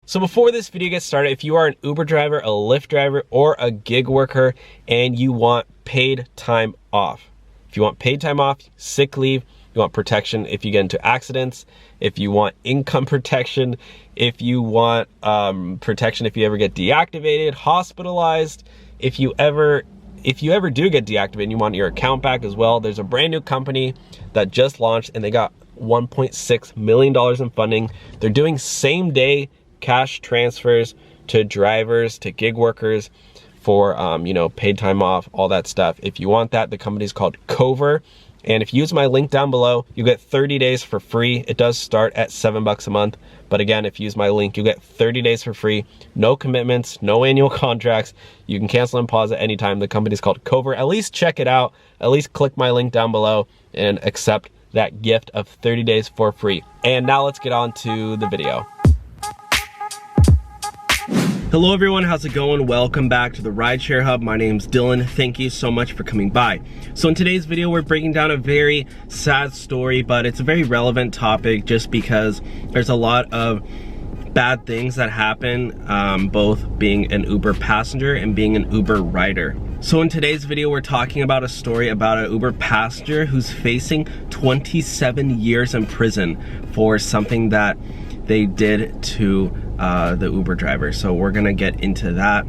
So before this video gets started, if you are an Uber driver, a Lyft driver, or a gig worker and you want paid time off, if you want paid time off, sick leave, you want protection if you get into accidents, if you want income protection, if you want protection if you ever get deactivated, hospitalized, if you ever do get deactivated and you want your account back as well, there's a brand new company that just launched and they got $1.6 million in funding. They're doing same day cash transfers to drivers, to gig workers for paid time off, all that stuff. If you want that, the company's called Cover. And if you use my link down below, you get 30 days for free. It does start at $7 a month. But again, if you use my link, you get 30 days for free. No commitments, no annual contracts. You can cancel and pause at any time. The company's called Cover. At least check it out. At least click my link down below and accept that gift of 30 days for free. And now let's get on to the video. Hello everyone, how's it going? Welcome back to the Rideshare Hub. My name's Dylan. Thank you so much for coming by. So in today's video, we're breaking down a very sad story, but it's a very relevant topic just because there's a lot of bad things that happen, both being an Uber passenger and being an Uber rider. So in today's video, we're talking about a story about an Uber passenger who's facing 27 years in prison for something that they did to the Uber driver. So we're gonna get into that.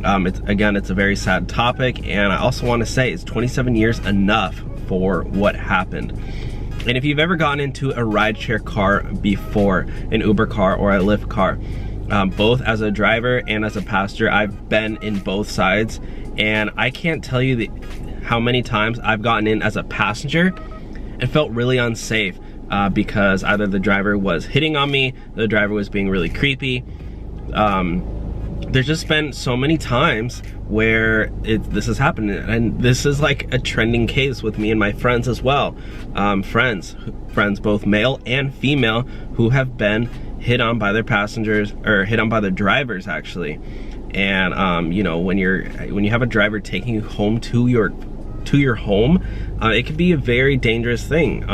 It's a very sad topic, and I also want to say, is 27 years enough for what happened? And if you've ever gotten into a rideshare car before, an Uber car or a Lyft car, both as a driver and as a passenger, I've been in both sides, and I can't tell you how many times I've gotten in as a passenger and felt really unsafe. Because either the driver was hitting on me, the driver was being really creepy. There's just been so many times where this has happened, and this is like a trending case with me and my friends as well. Friends both male and female, who have been hit on by their passengers, or hit on by their drivers actually. And when you have a driver taking you home to your home, it can be a very dangerous thing.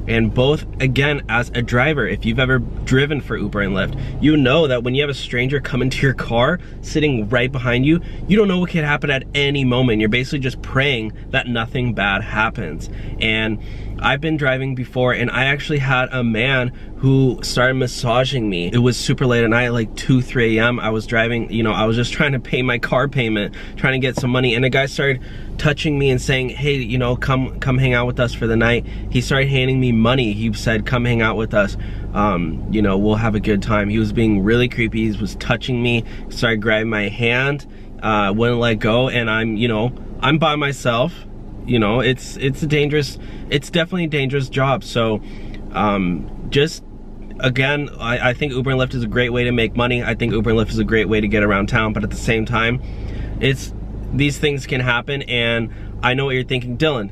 And both, again, as a driver, if you've ever driven for Uber and Lyft, you know that when you have a stranger come into your car, sitting right behind you, you don't know what could happen at any moment. You're basically just praying that nothing bad happens. And I've been driving before, and I actually had a man who started massaging me. It was super late at night, like 2, 3 a.m. I was driving, I was just trying to pay my car payment, trying to get some money, and a guy started touching me and saying, hey, come hang out with us for the night. He started handing me money. He said, come hang out with us. We'll have a good time. He was being really creepy. He was touching me, started grabbing my hand, wouldn't let go, and I'm by myself. It's definitely a dangerous job. So again, I think Uber and Lyft is a great way to make money. I think Uber and Lyft is a great way to get around town, but at the same time, these things can happen. And I know what you're thinking, Dylan,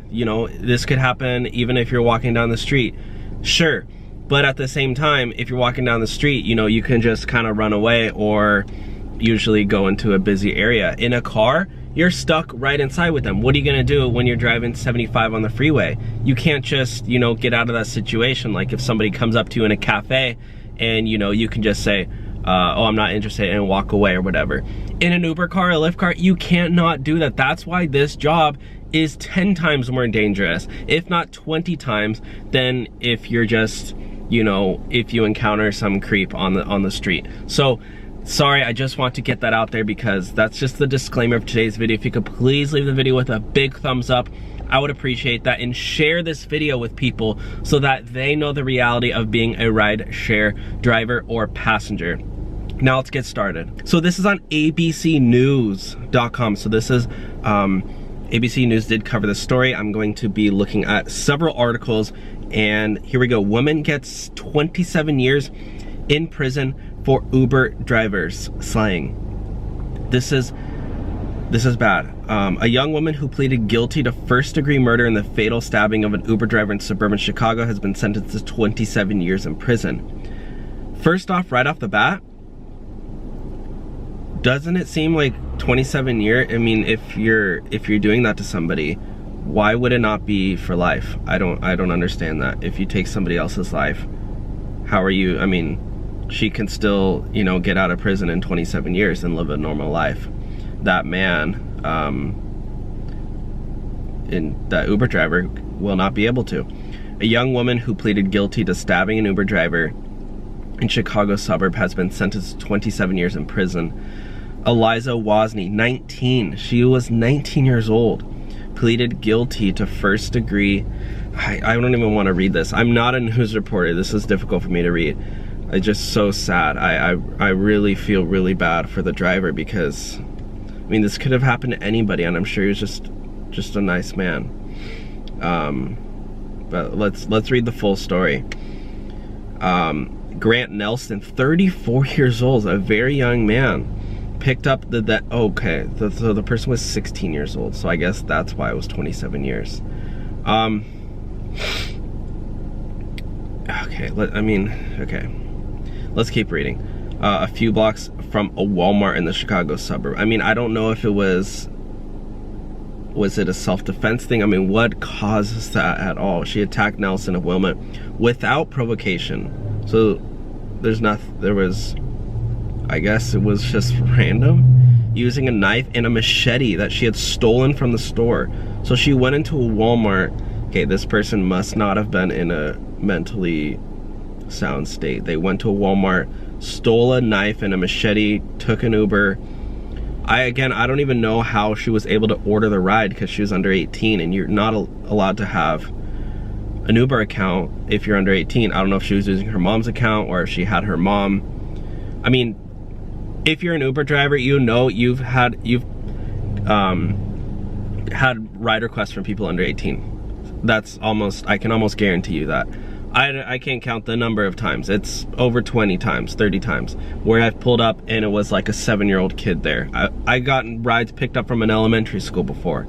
this could happen even if you're walking down the street. Sure, but at the same time, if you're walking down the street, you can just kind of run away or usually go into a busy area. In a car, you're stuck right inside with them. What are you gonna do when you're driving 75 on the freeway? You can't just, get out of that situation. Like if somebody comes up to you in a cafe and, you can just say, oh, I'm not interested, and walk away or whatever. In an Uber car, a Lyft car, you can't not do that. That's why this job is 10 times more dangerous, if not 20 times, than if you're just, if you encounter some creep on the street. So, sorry, I just want to get that out there because that's just the disclaimer of today's video. If you could please leave the video with a big thumbs up, I would appreciate that, and share this video with people so that they know the reality of being a rideshare driver or passenger. Now let's get started. So this is on abcnews.com. So this is, ABC News did cover the story. I'm going to be looking at several articles, and here we go. Woman gets 27 years in prison for Uber drivers slaying. This is bad. A young woman who pleaded guilty to first-degree murder in the fatal stabbing of an Uber driver in suburban Chicago has been sentenced to 27 years in prison. First off, right off the bat, doesn't it seem like 27 years? I mean, if you're doing that to somebody, why would it not be for life? I don't understand that. If you take somebody else's life, how are you? I mean, she can still, you know, get out of prison in 27 years and live a normal life. That man, that Uber driver will not be able to. A young woman who pleaded guilty to stabbing an Uber driver in Chicago suburb has been sentenced to 27 years in prison. Eliza Wozni, 19, she was 19 years old, pleaded guilty to first degree. I don't even want to read this. I'm not a news reporter. This is difficult for me to read. It's just so sad. I really feel really bad for the driver because, I mean, this could have happened to anybody, and I'm sure he was just a nice man. But let's read the full story. Grant Nelson, 34 years old, a very young man, picked up so the person was 16 years old, so I guess that's why it was 27 years. Okay, let's keep reading. A few blocks from a Walmart in the Chicago suburb. I mean, I don't know if it was it a self-defense thing? I mean, what causes that at all? She attacked Nelson of Wilmot without provocation. So I guess it was just random, using a knife and a machete that she had stolen from the store. So she went into a Walmart. Okay, this person must not have been in a mentally sound state. They went to a Walmart, stole a knife and a machete, took an Uber. I don't even know how she was able to order the ride because she was under 18, and you're not allowed to have an Uber account if you're under 18. I don't know if she was using her mom's account or if she had her mom. I mean, if you're an Uber driver, you know you've had ride requests from people under 18. I can almost guarantee you that. I can't count the number of times. It's over 20 times, 30 times, where I've pulled up and it was like a 7-year-old kid there. I gotten rides picked up from an elementary school before.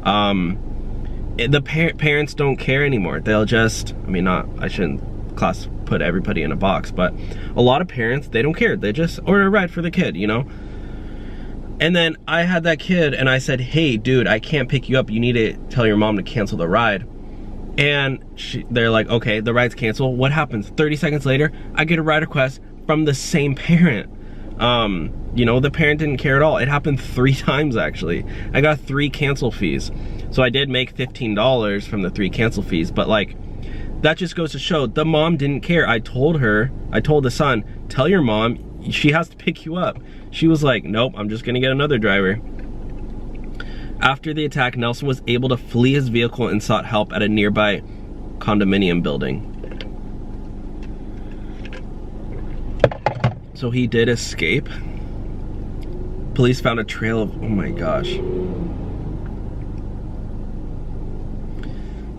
The parents don't care anymore. They'll just, I shouldn't put everybody in a box, but a lot of parents, they don't care. They just order a ride for the kid, you know? And then I had that kid and I said, hey dude, I can't pick you up. You need to tell your mom to cancel the ride. And they're like, okay, the ride's canceled. What happens? 30 seconds later, I get a ride request from the same parent. You know, the parent didn't care at all. It happened 3 times actually. I got 3 cancel fees. So I did make $15 from the 3 cancel fees, but like, that just goes to show the mom didn't care. I told the son, tell your mom she has to pick you up. She was like, nope, I'm just gonna get another driver. After the attack, Nelson was able to flee his vehicle and sought help at a nearby condominium building. So he did escape. Police found a trail of, oh my gosh.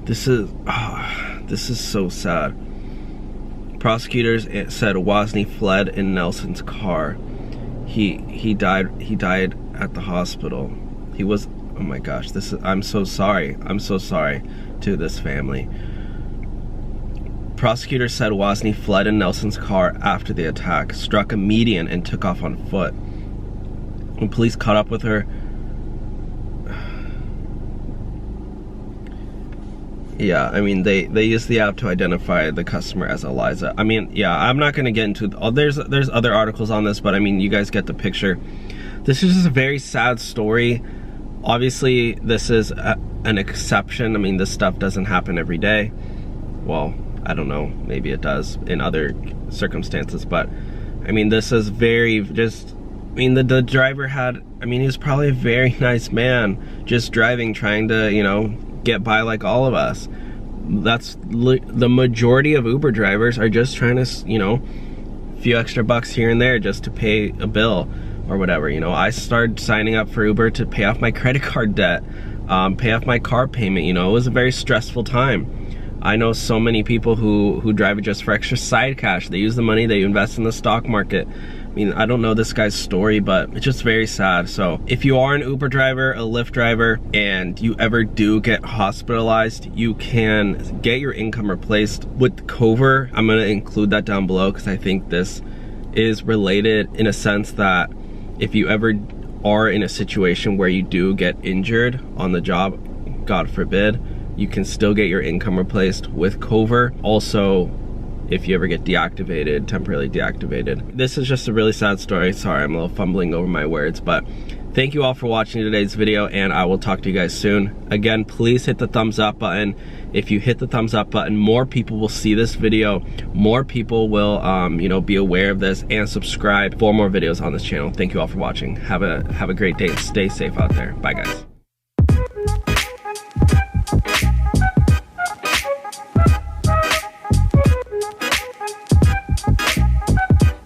This is so sad. Prosecutors said Wozni fled in Nelson's car. He died at the hospital. He was, oh my gosh, I'm so sorry. I'm so sorry to this family. Prosecutors said Wozni fled in Nelson's car after the attack, struck a median and took off on foot. When police caught up with her, yeah, I mean, they used the app to identify the customer as Eliza. I mean, yeah, I'm not gonna get into, there's other articles on this, but I mean, you guys get the picture. This is just a very sad story. Obviously, this is an exception. I mean, this stuff doesn't happen every day. Well, I don't know, maybe it does in other circumstances, but I mean, this is very the driver he was probably a very nice man, just driving, trying to, you know, get by like all of us. That's the majority of Uber drivers are just trying to, you know, a few extra bucks here and there just to pay a bill or whatever. You know, I started signing up for Uber to pay off my credit card debt, pay off my car payment. You know, it was a very stressful time. I know so many people who drive it just for extra side cash. They use the money, they invest in the stock market. I mean, I don't know this guy's story, but it's just very sad. So if you are an Uber driver, a Lyft driver, and you ever do get hospitalized, you can get your income replaced with Cover. I'm gonna include that down below because I think this is related in a sense that if you ever are in a situation where you do get injured on the job, God forbid, you can still get your income replaced with Cover. Also, if you ever get deactivated, temporarily deactivated. This is just a really sad story. Sorry, I'm a little fumbling over my words, but thank you all for watching today's video, and I will talk to you guys soon. Again, please hit the thumbs up button. If you hit the thumbs up button, more people will see this video, more people will you know, be aware of this, and subscribe for more videos on this channel. Thank you all for watching. Have a great day and stay safe out there. Bye guys.